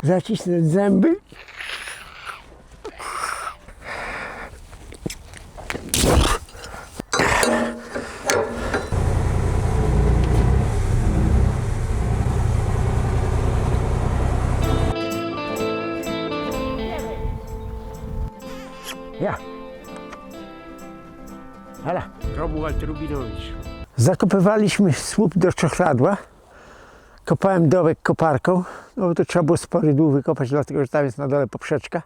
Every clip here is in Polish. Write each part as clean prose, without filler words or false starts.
zacisnąć zęby. Ja. Hala. Romuald Rubinowicz. Zakopywaliśmy słup do czochradła. Kopałem dołek koparką, no bo to trzeba było spory dół wykopać, dlatego że tam jest na dole poprzeczka.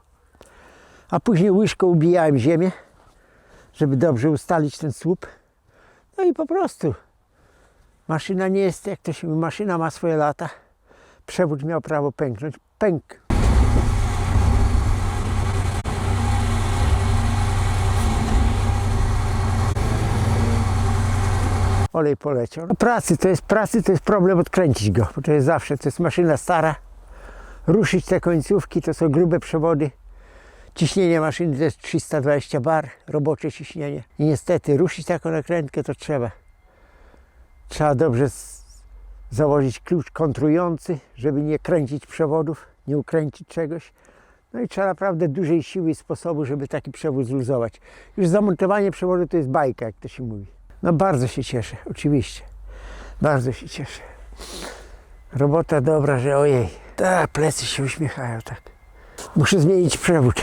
A później łyżką ubijałem ziemię, żeby dobrze ustalić ten słup. No i po prostu maszyna nie jest, jak to się mówi, maszyna ma swoje lata. Przewód miał prawo pęknąć. Pękł. Olej poleciał. No pracy to jest problem odkręcić go, bo to jest zawsze, to jest maszyna stara. Ruszyć te końcówki, to są grube przewody. Ciśnienie maszyny to jest 320 bar, robocze ciśnienie. I niestety ruszyć taką nakrętkę to trzeba. Trzeba dobrze założyć klucz kontrujący, żeby nie kręcić przewodów, nie ukręcić czegoś. No i trzeba naprawdę dużej siły i sposobu, żeby taki przewód zluzować. Już zamontowanie przewodu to jest bajka, jak to się mówi. No bardzo się cieszę, oczywiście. Bardzo się cieszę. Robota dobra, że ojej. Tak, plecy się uśmiechają, tak. Muszę zmienić przewód.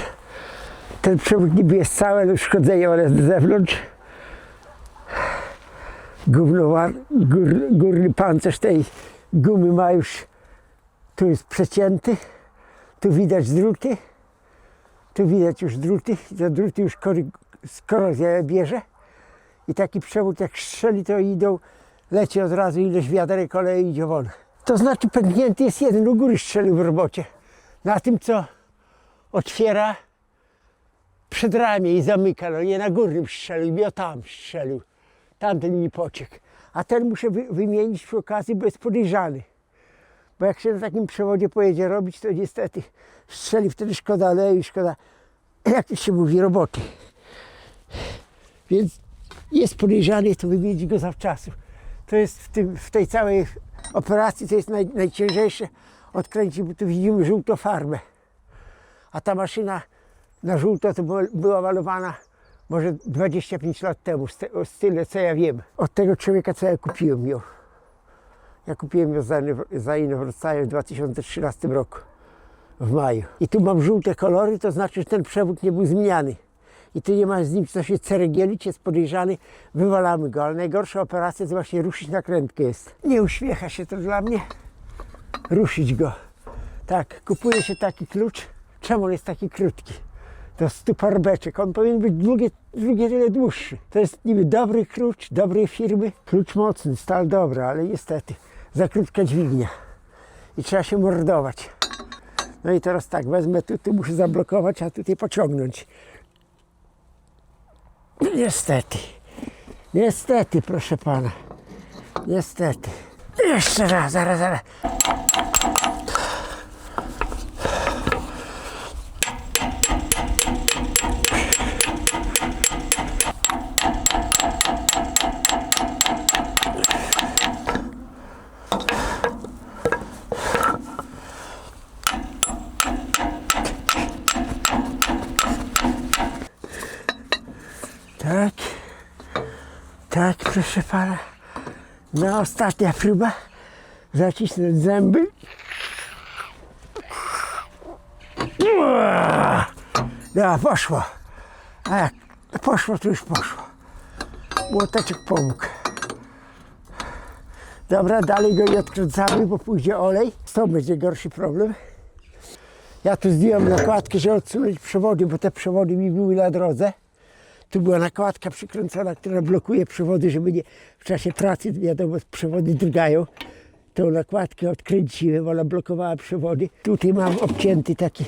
Ten przewód niby jest cały, ale uszkodzenie one z zewnątrz. Górny pancerz tej gumy ma już, tu jest przecięty. Tu widać druty. Tu widać już druty. Te druty już korozja bierze. I taki przewód jak strzeli, to idą, leci od razu ileś wiaderek oleju idzie won. To znaczy pęknięty jest jeden, u góry strzelił w robocie. Na tym, co otwiera przedramię i zamyka, no nie na górnym strzelił, bo tam strzelił. Tamten mi pociekł. A ten muszę wymienić przy okazji, bo jest podejrzany. Bo jak się na takim przewodzie pojedzie robić, to niestety strzeli, wtedy szkoda oleju, szkoda, jak to się mówi, roboty. Więc jest podejrzany, to wymienić go zawczasu. To jest w tej całej operacji, to jest najcięższe odkręcić, bo tu widzimy żółtą farbę. A ta maszyna na żółto to była malowana może 25 lat temu, z tyle co ja wiem. Od tego człowieka, co ja kupiłem ją. Ja kupiłem ją za Inowrocławiem w 2013 roku, w maju. I tu mam żółte kolory, to znaczy, że ten przewód nie był zmieniany. I tu nie ma z nim co się ceregielić, jest podejrzany, wywalamy go. Ale najgorsza operacja to właśnie ruszyć nakrętkę jest. Nie uśmiecha się to dla mnie. Ruszyć go. Tak, kupuje się taki klucz. Czemu on jest taki krótki? To stuparbeczek. On powinien być drugie tyle dłuższy. To jest niby dobry klucz, dobrej firmy. Klucz mocny, stal dobra, ale niestety za krótka dźwignia. I trzeba się mordować. No i teraz tak, wezmę tu muszę zablokować, a tutaj pociągnąć. Niestety, proszę pana. Niestety. Jeszcze raz, zaraz. Tak, proszę pana. No, ostatnia próba. Zacisnąć zęby. No, poszło. A jak poszło, to już poszło. Młoteczek pomógł. Dobra, dalej go nie odkręcamy, bo pójdzie olej. Z tą będzie gorszy problem. Ja tu zdjąłem nakładkę, żeby odsunąć przewody, bo te przewody mi były na drodze. Tu była nakładka przykręcona, która blokuje przewody, żeby nie w czasie pracy, wiadomo, przewody drgają. Tą nakładkę odkręciłem, ona blokowała przewody. Tutaj mam obcięty taki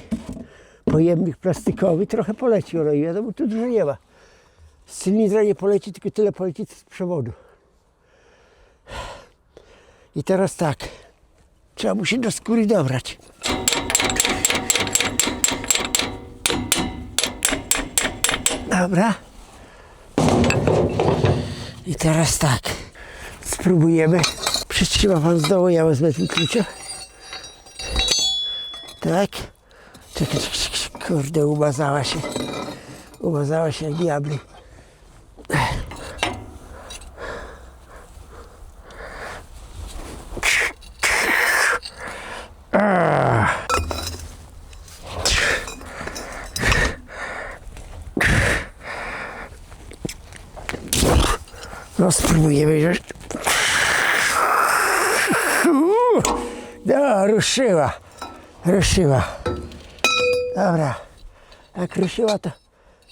pojemnik plastikowy, trochę poleci oleju, wiadomo, tu dużo nie ma. Z cylindra nie poleci, tylko tyle poleci z przewodu. I teraz tak, trzeba mu się do skóry dobrać. Dobra. I teraz tak, spróbujemy. Przytrzyma pan z dołu, ja wezmę tym kluczem. Tak. Czekaj, kurde, umazała się. Umazała się jak diabli. No spróbujemy już. No, ruszyła. Ruszyła. Dobra. Jak ruszyła,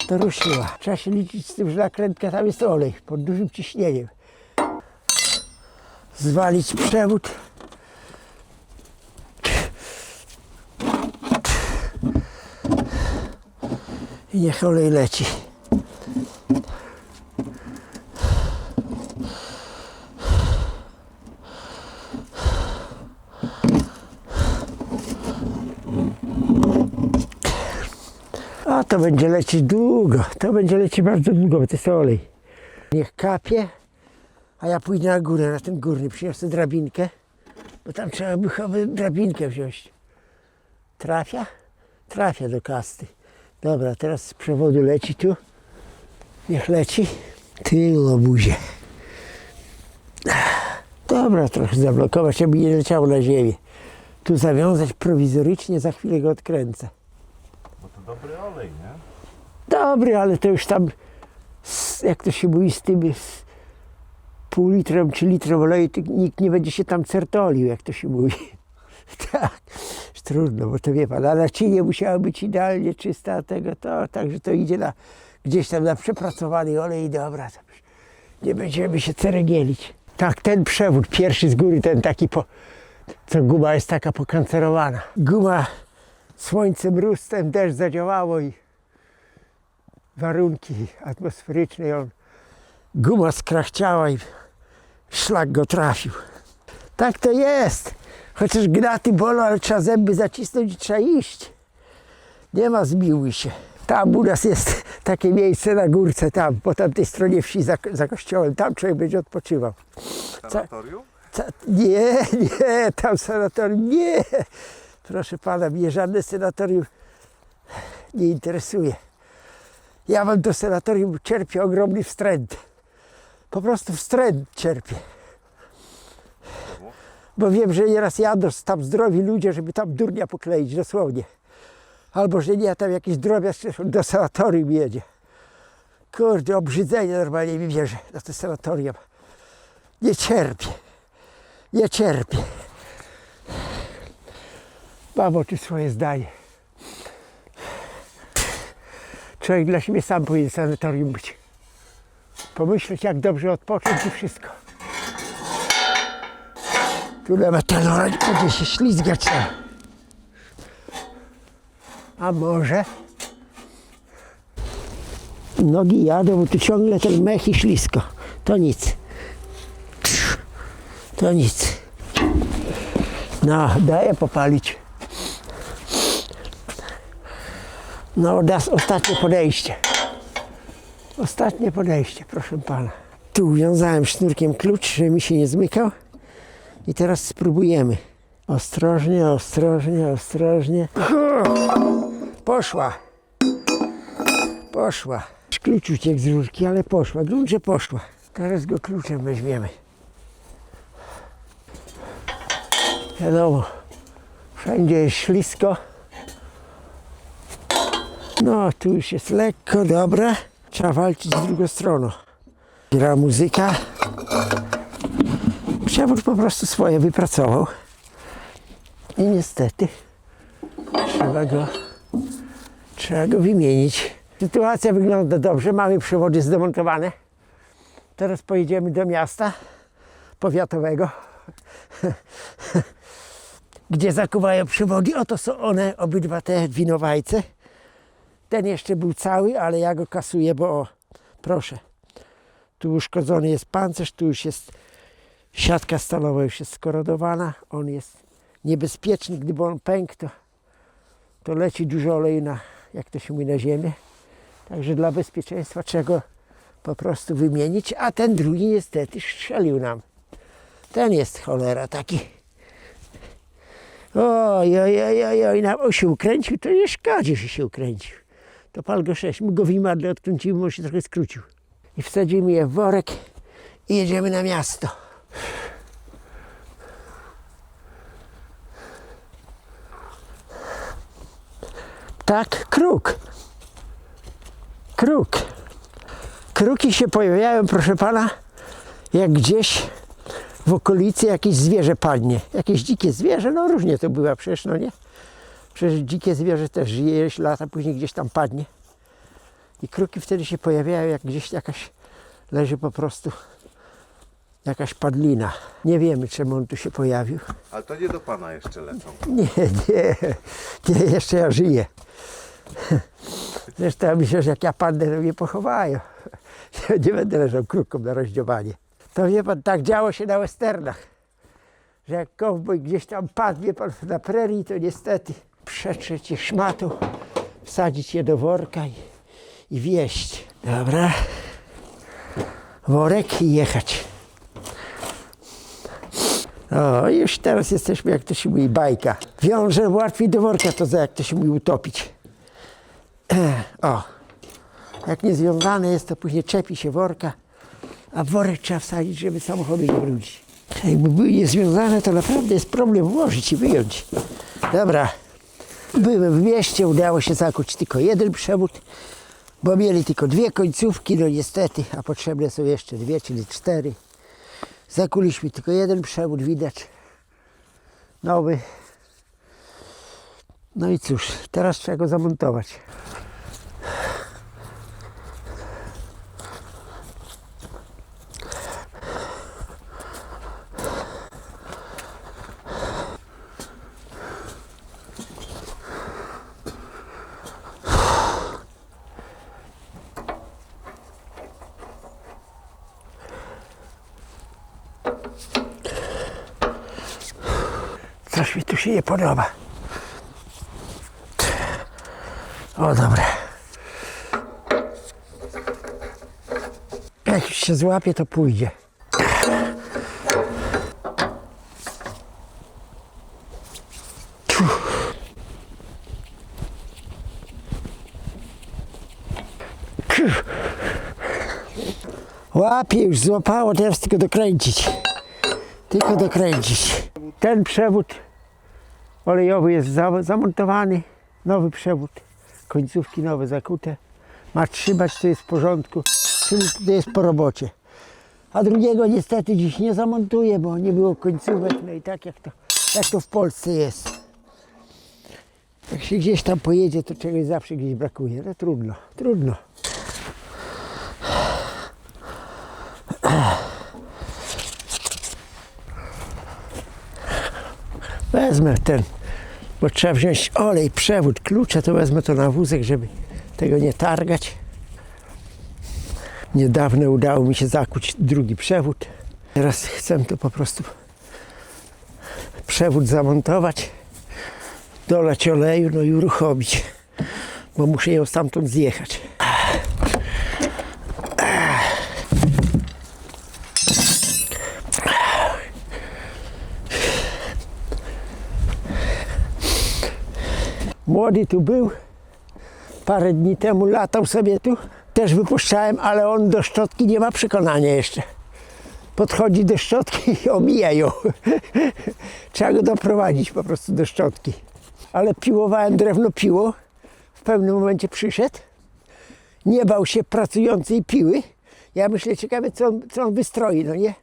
to ruszyła. Trzeba się liczyć z tym, że nakrętka tam jest olej pod dużym ciśnieniem. Zwalić przewód. I niech olej leci. A to będzie lecieć długo, to będzie lecieć bardzo długo, bo to jest olej. Niech kapie, a ja pójdę na górę, na ten górny, przyniosę drabinkę, bo tam trzeba by chyba drabinkę wziąć. Trafia? Trafia do kasty. Dobra, teraz z przewodu leci tu. Niech leci. Tylo buzie. Dobra, trochę zablokować, aby nie leciało na ziemię. Tu zawiązać prowizorycznie, za chwilę go odkręcę. Bo to dobry olej, nie? Dobry, ale to już tam, jak to się mówi, z tym z pół litrem czy litrem oleju, to nikt nie będzie się tam certolił, jak to się mówi. Tak, trudno, bo to wie pan, a naczynie musiało być idealnie czyste, a tego to, także to idzie na, gdzieś tam na przepracowany olej i dobra, to nie będziemy się ceregielić. Tak, ten przewód, pierwszy z góry, ten taki, co guma jest taka pokancerowana. Guma słońcem, mrówstwem, deszcz zadziałało i warunki atmosferyczne, guma skrachciała i szlak go trafił. Tak to jest. Chociaż gnaty bolą, ale trzeba zęby zacisnąć i trzeba iść. Nie ma zmiłuj się. Tam u nas jest takie miejsce na górce, tam, po tamtej stronie wsi za kościołem. Tam człowiek będzie odpoczywał. Sanatorium? Nie, tam sanatorium, nie. Proszę pana, mnie żadne sanatorium nie interesuje. Ja mam do sanatorium czerpię ogromny wstręt. Po prostu wstręt czerpię. Bo wiem, że nieraz jadą tam zdrowi ludzie, żeby tam durnia pokleić, dosłownie. Albo, że nie, tam jakiś drobiazg do sanatorium jedzie. Kurde, obrzydzenie normalnie mi bierze na to sanatorium. Nie cierpię. Nie cierpię. Mam o tym swoje zdanie. Człowiek dla siebie sam powinien w sanatorium być. Pomyśleć, jak dobrze odpocząć i wszystko. Tu na metalora nie będzie się ślizgać. A może? Nogi jadą, bo tu ciągle ten mech i ślisko. To nic. To nic. No, daję popalić. No, ostatnie podejście. Ostatnie podejście, proszę pana. Tu uwiązałem sznurkiem klucz, żeby mi się nie zmykał. I teraz spróbujemy. Ostrożnie, ostrożnie, ostrożnie. Poszła. Poszła. Klucz uciekł z rurki, ale poszła. Grunt, że poszła. Teraz go kluczem weźmiemy. Wiadomo, wszędzie jest ślisko. No, tu już jest lekko, dobra. Trzeba walczyć z drugą stroną. Gra muzyka. Przewód po prostu swoje wypracował. I niestety trzeba go wymienić. Sytuacja wygląda dobrze, mamy przewody zdemontowane. Teraz pojedziemy do miasta powiatowego, gdzie zakuwają przewody. Oto są one, obydwa te winowajce. Ten jeszcze był cały, ale ja go kasuję, bo proszę, tu uszkodzony jest pancerz, tu już jest siatka stalowa, już jest skorodowana. On jest niebezpieczny, gdyby on pękł, to leci dużo oleju na, jak to się mówi, na ziemię. Także dla bezpieczeństwa trzeba go po prostu wymienić, a ten drugi niestety strzelił nam. Ten jest cholera taki. Oj, oj, oj, oj, oj, on się ukręcił, to nie szkodzi, że się ukręcił. To pal go 6, my go w imadle odkręcimy, on się trochę skrócił. I wsadzimy je w worek i jedziemy na miasto. Tak, kruk. Kruk. Kruki się pojawiają, proszę pana, jak gdzieś w okolicy jakieś zwierzę padnie. Jakieś dzikie zwierzę, no różnie to bywa przecież, no nie? Przecież dzikie zwierzę też żyje, jeśli lata, później gdzieś tam padnie. I kruki wtedy się pojawiają, jak gdzieś jakaś leży po prostu jakaś padlina. Nie wiemy, czemu on tu się pojawił. Ale to nie do pana jeszcze lecą. Nie, jeszcze ja żyję. Zresztą ja myślę, że jak ja padnę, to mnie pochowają. Ja nie będę leżał krukom na rozdziowanie. To wie pan, tak działo się na westernach, że jak kowboj gdzieś tam padł, wie pan, na prerii, to niestety przetrzeć je szmatą, wsadzić je do worka i wieść. Dobra. Worek i jechać. O, już teraz jesteśmy, jak to się mówi, bajka. Wiąże łatwiej do worka, to jak to się mówi, utopić. O, jak niezwiązane jest, to później czepi się worka, a worek trzeba wsadzić, żeby samochody nie brudzić. Jakby były niezwiązane, to naprawdę jest problem włożyć i wyjąć. Dobra, byłem w mieście, udało się zakuć tylko jeden przewód, bo mieli tylko 2 końcówki, no niestety, a potrzebne są jeszcze 2, czyli 4. Zakuliśmy tylko jeden przewód, widać, nowy. No i cóż, teraz trzeba go zamontować. Coś mi tu się nie podoba. O, dobra. Jak już się złapie, to pójdzie. Łapie, już złapało, teraz tylko dokręcić. Tylko dokręcić. Ten przewód olejowy jest zamontowany. Nowy przewód. Końcówki nowe zakute. Ma trzymać, to jest w porządku. Czyli to jest po robocie. A drugiego niestety dziś nie zamontuję, bo nie było końcówek. No i tak jak to w Polsce jest. Jak się gdzieś tam pojedzie, to czegoś zawsze gdzieś brakuje. No trudno, trudno. Wezmę ten, bo trzeba wziąć olej, przewód, klucze, to wezmę to na wózek, żeby tego nie targać. Niedawno udało mi się zakuć drugi przewód. Teraz chcę to po prostu przewód zamontować, dolać oleju, no i uruchomić, bo muszę ją stamtąd zjechać. Młody tu był, parę dni temu latał sobie tu, też wypuszczałem, ale on do szczotki nie ma przekonania jeszcze. Podchodzi do szczotki i omija ją. Trzeba go doprowadzić po prostu do szczotki. Ale piłowałem drewno piło, w pewnym momencie przyszedł, nie bał się pracującej piły. Ja myślę, ciekawe co on wystroi, no nie?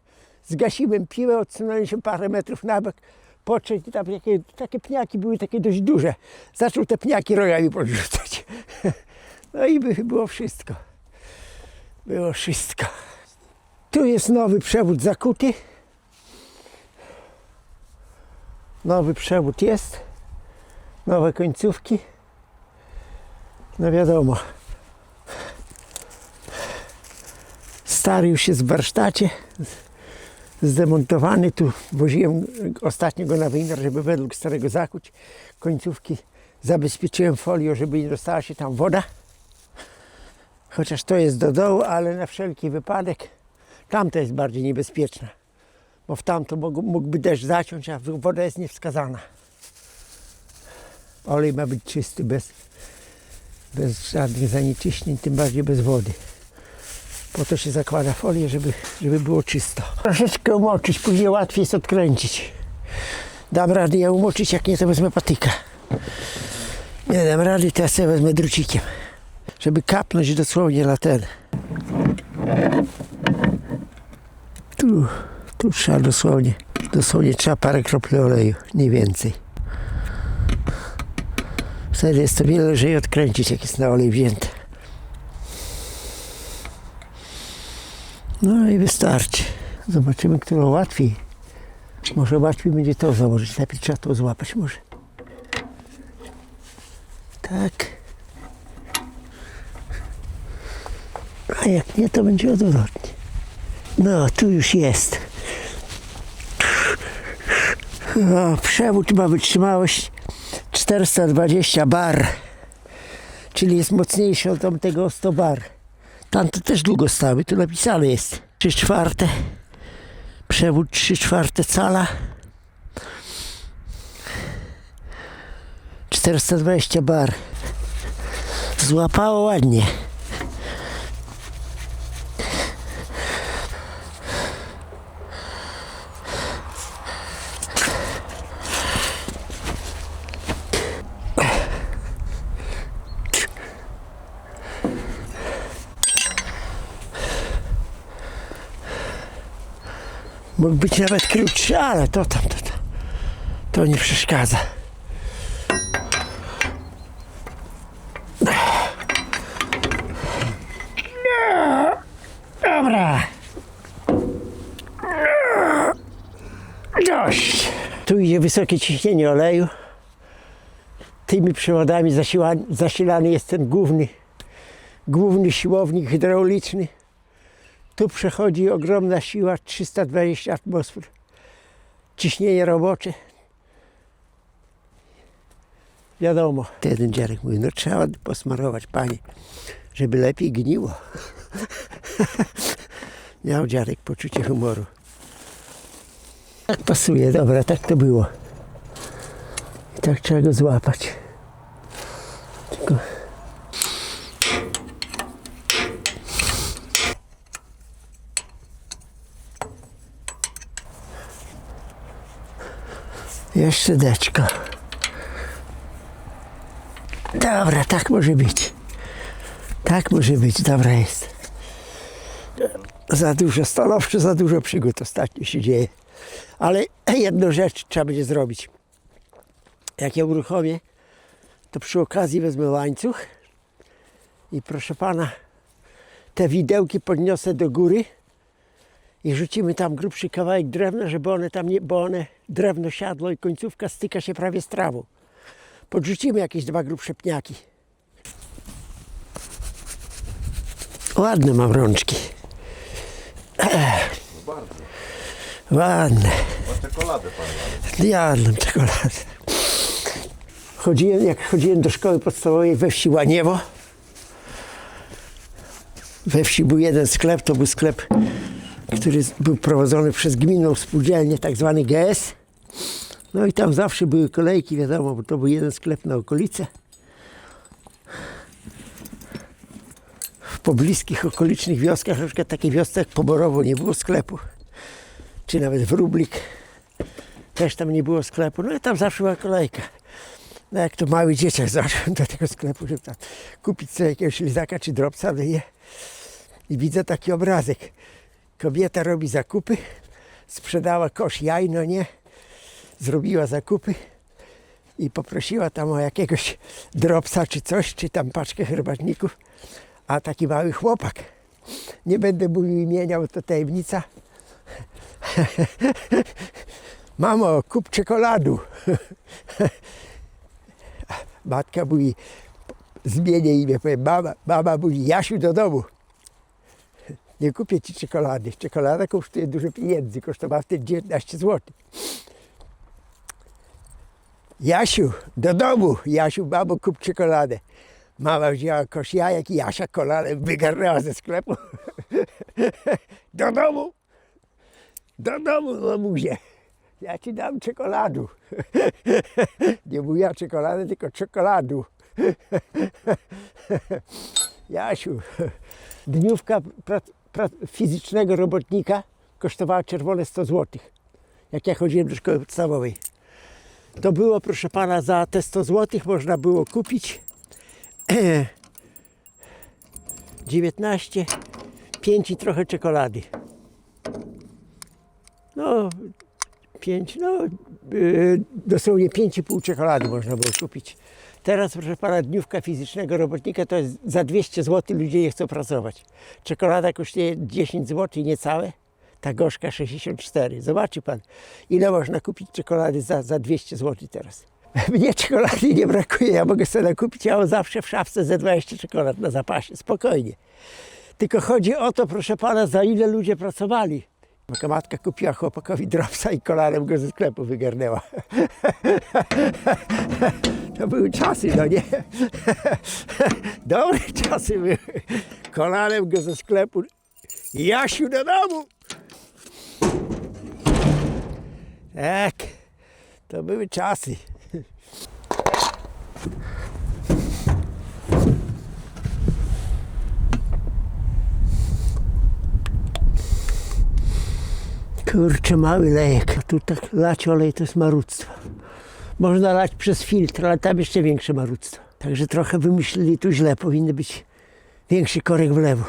Zgasiłem piłę, odsunąłem się parę metrów na bok, podszedł i tam takie pniaki były takie dość duże. Zaczął te pniaki rogami podrzucać. No i było wszystko. Było wszystko. Tu jest nowy przewód zakuty. Nowy przewód jest. Nowe końcówki. No wiadomo. Stary już jest w warsztacie. Zdemontowany. Tu woziłem ostatnio go na wymiar, żeby według starego zakuć. Końcówki zabezpieczyłem folią, żeby nie dostała się tam woda. Chociaż to jest do dołu, ale na wszelki wypadek tamta jest bardziej niebezpieczna. Bo w tamto mógłby deszcz zaciąć, a woda jest niewskazana. Olej ma być czysty, bez żadnych zanieczyszczeń, tym bardziej bez wody. Po to się zakłada folię, żeby było czysto. Troszeczkę umoczyć, później łatwiej jest odkręcić. Dam radę je umoczyć, jak nie to wezmę patyka. Nie dam rady, to ja sobie wezmę drucikiem. Żeby kapnąć dosłownie na ten. Tu trzeba dosłownie trzeba parę kropli oleju, nie więcej. Wtedy jest to wiele lżej odkręcić, jak jest na olej wzięte. No i wystarczy. Zobaczymy, którą łatwiej. Może łatwiej będzie to założyć. Najpierw trzeba to złapać może. Tak. A jak nie, to będzie odwrotnie. No, tu już jest. No, przewód ma wytrzymałość 420 bar. Czyli jest mocniejszy od tamtego o 100 bar. Tam to też długo stały, tu napisane jest 3/4. Przewód 3/4 cala. 420 bar. Złapało ładnie. Mógł być nawet krótszy, ale to nie przeszkadza. Dobra. Dość. Tu idzie wysokie ciśnienie oleju. Tymi przewodami zasilany jest ten główny siłownik hydrauliczny. Tu przechodzi ogromna siła, 320 atmosfer. Ciśnienie robocze. Wiadomo. Ten dziadek mówi, no trzeba posmarować, panie, żeby lepiej gniło. Miał dziadek poczucie humoru. Tak pasuje, dobra, tak to było. I tak trzeba go złapać. Tylko... Jeszcze deczko. Dobra, tak może być. Tak może być, dobra jest. Za dużo stanowczo, za dużo przygód ostatnio się dzieje. Ale jedną rzecz trzeba będzie zrobić. Jak ja uruchomię, to przy okazji wezmę łańcuch i proszę pana, te widełki podniosę do góry i rzucimy tam grubszy kawałek drewna, żeby one tam nie, bo drewno siadło i końcówka styka się prawie z trawą. Podrzucimy jakieś 2 grubsze pniaki. Ładne mam rączki. Bardzo. Ładne. Ma czekoladę pan. Jadłem czekoladę. Jak chodziłem do szkoły podstawowej we wsi Łaniewo. We wsi był jeden sklep, to był sklep, który był prowadzony przez gminną spółdzielnię, tak zwany GS. No i tam zawsze były kolejki, wiadomo, bo to był jeden sklep na okolice. W pobliskich, okolicznych wioskach, na przykład takiej wiosce jak Poborowo, nie było sklepu. Czy nawet Wróblik, też tam nie było sklepu. No i tam zawsze była kolejka. No jak to mały dzieciak zaszedłem do tego sklepu, żeby tam kupić sobie jakiegoś lizaka czy dropsa, i widzę taki obrazek. Kobieta robi zakupy, sprzedała kosz jaj, no nie, zrobiła zakupy i poprosiła tam o jakiegoś dropsa czy coś, czy tam paczkę herbatników, a taki mały chłopak, nie będę mówił imienia, bo to tajemnica. Mamo, kup czekoladu. Matka mówi, zmienię imię, powiem, mama mówi, Jasiu, do domu. Nie kupię ci czekolady. Czekolada kosztuje dużo pieniędzy, kosztowała wtedy 19 zł. Jasiu, do domu. Jasiu, mamo, kup czekoladę. Mama wzięła kosz jajek i Jasia kolanem wygarnęła ze sklepu. Do domu. Do domu, mamuzie. Ja ci dam czekoladu. Nie mówię czekoladę, tylko czekoladu. Jasiu, dniówka fizycznego robotnika kosztowała czerwone 100 zł. Jak ja chodziłem do szkoły podstawowej. To było, proszę pana, za te 100 zł można było kupić 19, 5 i trochę czekolady. No, 5, no, dosłownie 5,5 czekolady można było kupić. Teraz, proszę pana, dniówka fizycznego robotnika to jest za 200 zł, ludzie nie chcą pracować. Czekolada kosztuje 10 zł niecałe, ta gorzka 64. Zobaczy pan, ile można kupić czekolady za 200 zł teraz. Mnie czekolady nie brakuje, ja mogę sobie kupić, ja mam zawsze w szafce ze 20 czekolad na zapasie, spokojnie. Tylko chodzi o to, proszę pana, za ile ludzie pracowali. Moja matka kupiła chłopakowi dropsa i kolanem go ze sklepu wygarnęła. To były czasy, no nie? Dobre czasy były. Kolanem go ze sklepu. Jasiu do domu! Tak, to były czasy. Kurczę, mały lejek. A tu tak lać olej to jest marudztwo. Można lać przez filtr, ale tam jeszcze większe marudztwo. Także trochę wymyślili tu źle. Powinny być większy korek wlewu,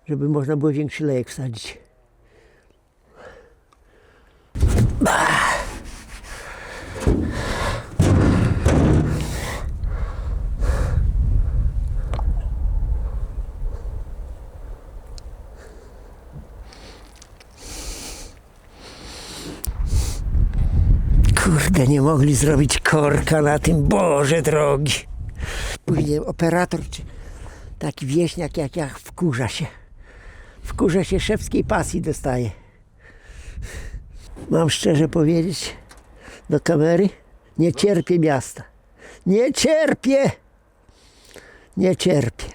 żeby można było większy lejek wsadzić. Kurde, nie mogli zrobić korka na tym, Boże drogi. Później operator, czy taki wieśniak jak ja, wkurza się. Wkurza się, szewskiej pasji dostaje. Mam szczerze powiedzieć do kamery, nie cierpię miasta. Nie cierpię! Nie cierpię.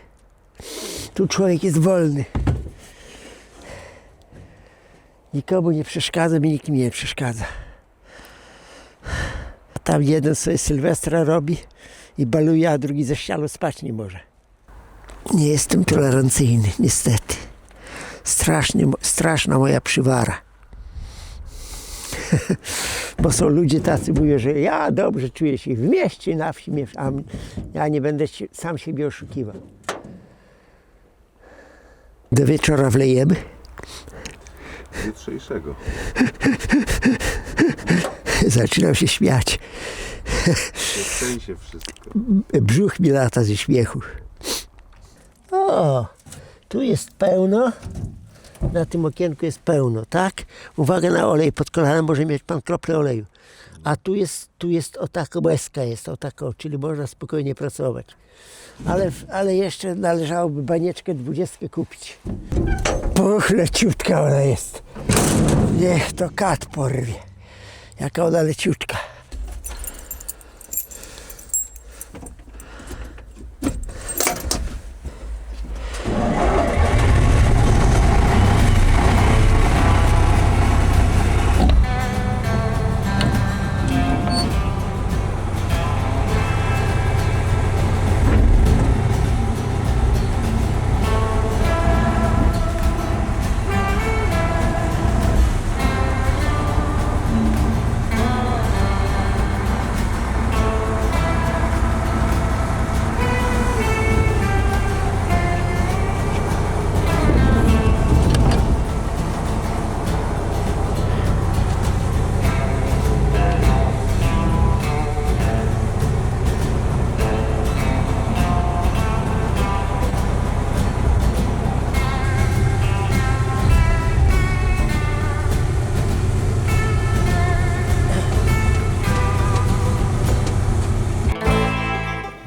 Tu człowiek jest wolny. Nikomu nie przeszkadza, mi nikt mi nie przeszkadza. Tam jeden sobie Sylwestra robi i baluje, a drugi ze ścianą spać nie może. Nie jestem tolerancyjny, niestety. Straszna moja przywara. Bo są ludzie tacy, mówią, że ja dobrze czuję się w mieście, na wsi, a ja nie będę sam siebie oszukiwał. Do wieczora wlejemy. Jutrzejszego. Zaczynam się śmiać. Nie się wszystko. Brzuch mi lata ze śmiechu. O, tu jest pełno. Na tym okienku jest pełno, tak? Uwaga na olej, pod kolanem może mieć pan kroplę oleju. A tu jest o taką łezka jest, o taką, czyli można spokojnie pracować. Ale jeszcze należałoby banieczkę 20 kupić. Puch, leciutka ona jest. Niech to kat porwie. Jaka ona leciutka.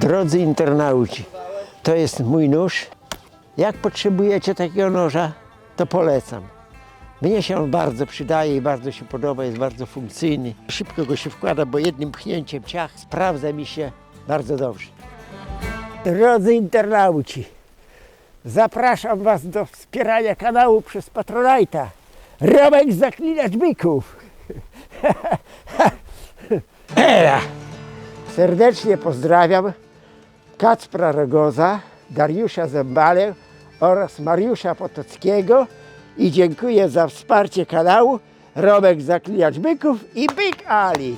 Drodzy internauci, to jest mój nóż. Jak potrzebujecie takiego noża, to polecam. Mnie się on bardzo przydaje i bardzo się podoba, jest bardzo funkcyjny. Szybko go się wkłada, bo jednym pchnięciem ciach sprawdza mi się bardzo dobrze. Drodzy internauci, zapraszam was do wspierania kanału przez Patronite'a. Romek Zaklinacz Byków. Serdecznie pozdrawiam Kacpra Rogoza, Dariusza Zembalę oraz Mariusza Potockiego i dziękuję za wsparcie kanału Romek Zaklijacz Byków i Byk Ali.